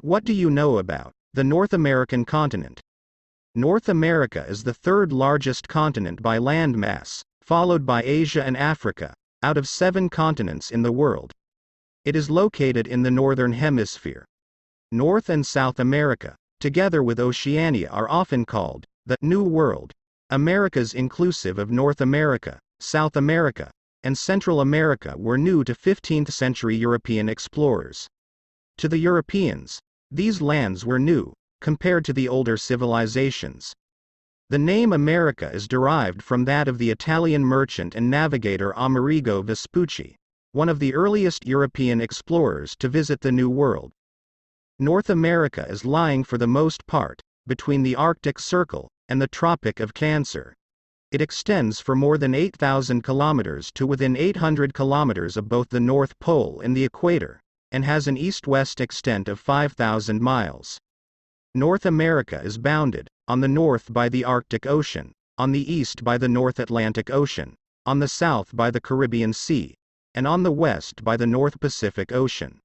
What do you know about the North American continent? North America is the third largest continent by land mass, followed by Asia and Africa, out of 7 continents in the world. It is located in the Northern Hemisphere. North and South America, together with Oceania, are often called the New World. Americas inclusive of North America, South America, and Central America were new to 15th century European explorers. To the Europeans, these lands were new, compared to the older civilizations. The name America is derived from that of the Italian merchant and navigator Amerigo Vespucci, one of the earliest European explorers to visit the New World. North America is lying for the most part between the Arctic Circle and the Tropic of Cancer. It extends for more than 8,000 kilometers to within 800 kilometers of both the North Pole and the Equator, and has an east-west extent of 5,000 miles. North America is bounded, on the north by the Arctic Ocean, on the east by the North Atlantic Ocean, on the south by the Caribbean Sea, and on the west by the North Pacific Ocean.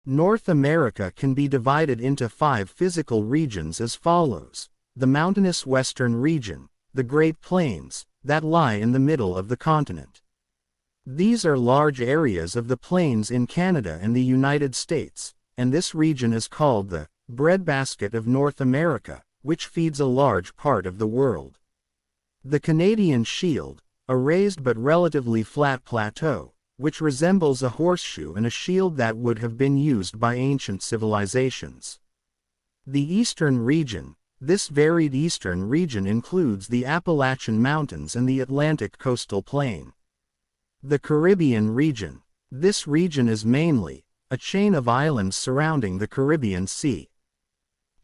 North America can be divided into 5 physical regions as follows: the mountainous western region, the Great Plains, that lie in the middle of the continent. These are large areas of the plains in Canada and the United States, and this region is called the breadbasket of North America, which feeds a large part of the world. The Canadian Shield, a raised but relatively flat plateau, which resembles a horseshoe and a shield that would have been used by ancient civilizations. The Eastern region. This varied eastern region includes the Appalachian Mountains and the Atlantic coastal plain. The Caribbean region. This region is mainly a chain of islands surrounding the Caribbean Sea.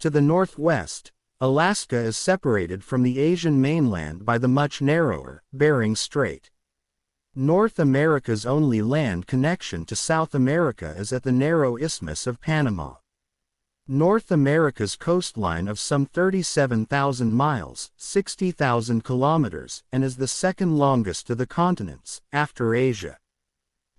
To the northwest, Alaska is separated from the Asian mainland by the much narrower Bering Strait. North America's only land connection to South America is at the narrow Isthmus of Panama. North America's coastline of some 37,000 miles, 60,000 kilometers, and is the second longest of the continents, after Asia.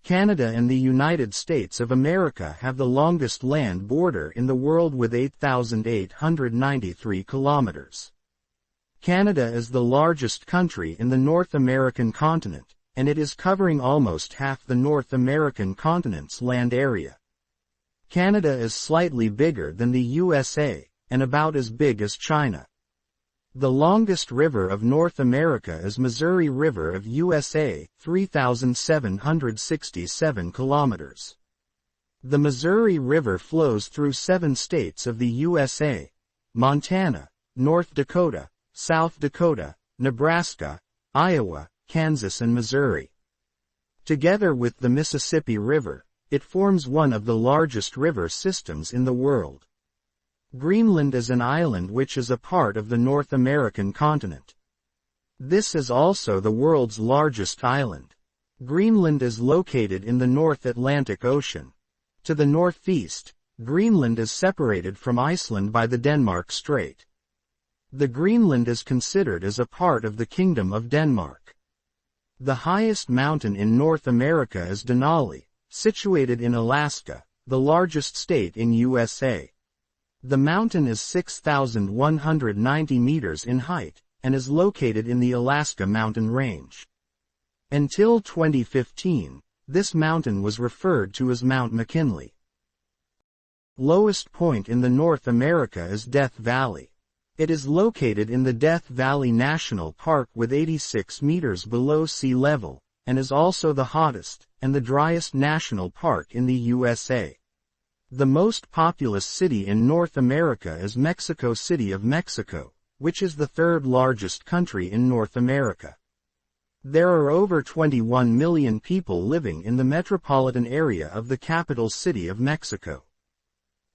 Canada and the United States of America have the longest land border in the world with 8,893 kilometers. Canada is the largest country in the North American continent, and it is covering almost half the North American continent's land area. Canada is slightly bigger than the USA, and about as big as China. The longest river of North America is Missouri River of USA, 3,767 kilometers. The Missouri River flows through 7 states of the USA: Montana, North Dakota, South Dakota, Nebraska, Iowa, Kansas and Missouri. Together with the Mississippi River, it forms one of the largest river systems in the world. Greenland is an island which is a part of the North American continent. This is also the world's largest island. Greenland is located in the North Atlantic Ocean. To the northeast, Greenland is separated from Iceland by the Denmark Strait. The Greenland is considered as a part of the Kingdom of Denmark. The highest mountain in North America is Denali, situated in Alaska, the largest state in USA. The mountain is 6,190 meters in height, and is located in the Alaska Mountain Range. Until 2015, this mountain was referred to as Mount McKinley. Lowest point in the North America is Death Valley. It is located in the Death Valley National Park with 86 meters below sea level, and is also the hottest and the driest national park in the USA. The most populous city in North America is Mexico City of Mexico, which is the 3rd largest country in North America. There are over 21 million people living in the metropolitan area of the capital city of Mexico.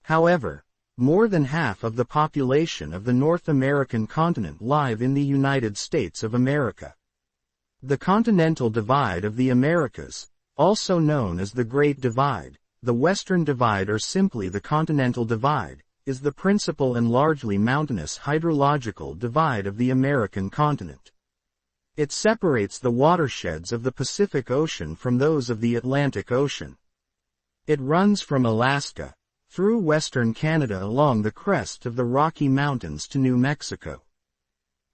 However, more than half of the population of the North American continent live in the United States of America. The continental divide of the Americas, also known as the Great Divide, the Western Divide or simply the Continental Divide, is the principal and largely mountainous hydrological divide of the American continent. It separates the watersheds of the Pacific Ocean from those of the Atlantic Ocean. It runs from Alaska, through western Canada along the crest of the Rocky Mountains to New Mexico.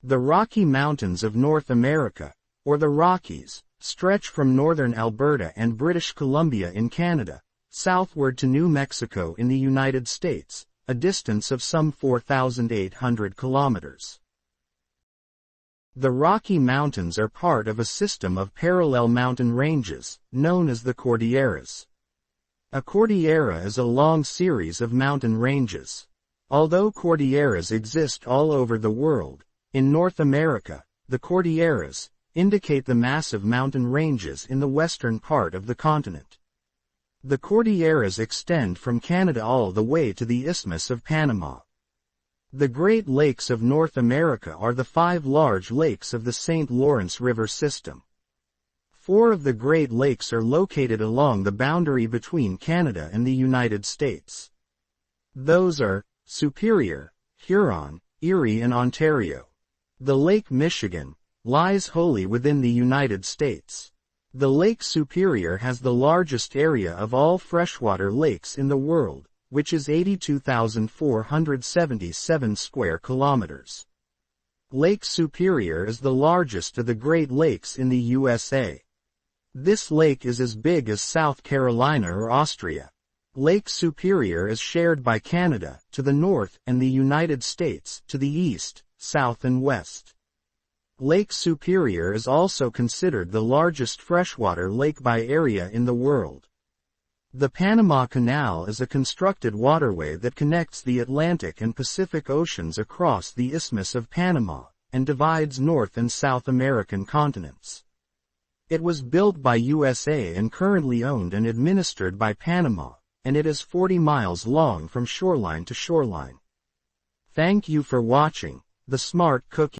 The Rocky Mountains of North America, or the Rockies, stretch from northern Alberta and British Columbia in Canada, southward to New Mexico in the United States, a distance of some 4,800 kilometers. The Rocky Mountains are part of a system of parallel mountain ranges, known as the Cordilleras. A cordillera is a long series of mountain ranges. Although cordilleras exist all over the world, in North America, the Cordilleras indicate the massive mountain ranges in the western part of the continent. The Cordilleras extend from Canada all the way to the Isthmus of Panama. The Great Lakes of North America are the 5 large lakes of the St. Lawrence River system. 4 of the Great Lakes are located along the boundary between Canada and the United States. Those are Superior, Huron, Erie and Ontario. The Lake Michigan lies wholly within the United States. The Lake Superior has the largest area of all freshwater lakes in the world, which is 82,477 square kilometers. Lake Superior is the largest of the Great Lakes in the USA. This lake is as big as South Carolina or Austria. Lake Superior is shared by Canada to the north and the United States to the east, south and west. Lake Superior is also considered the largest freshwater lake by area in the world. The Panama Canal is a constructed waterway that connects the Atlantic and Pacific Oceans across the Isthmus of Panama, and divides North and South American continents. It was built by USA and currently owned and administered by Panama, and it is 40 miles long from shoreline to shoreline. Thank you for watching The Smart Cookie.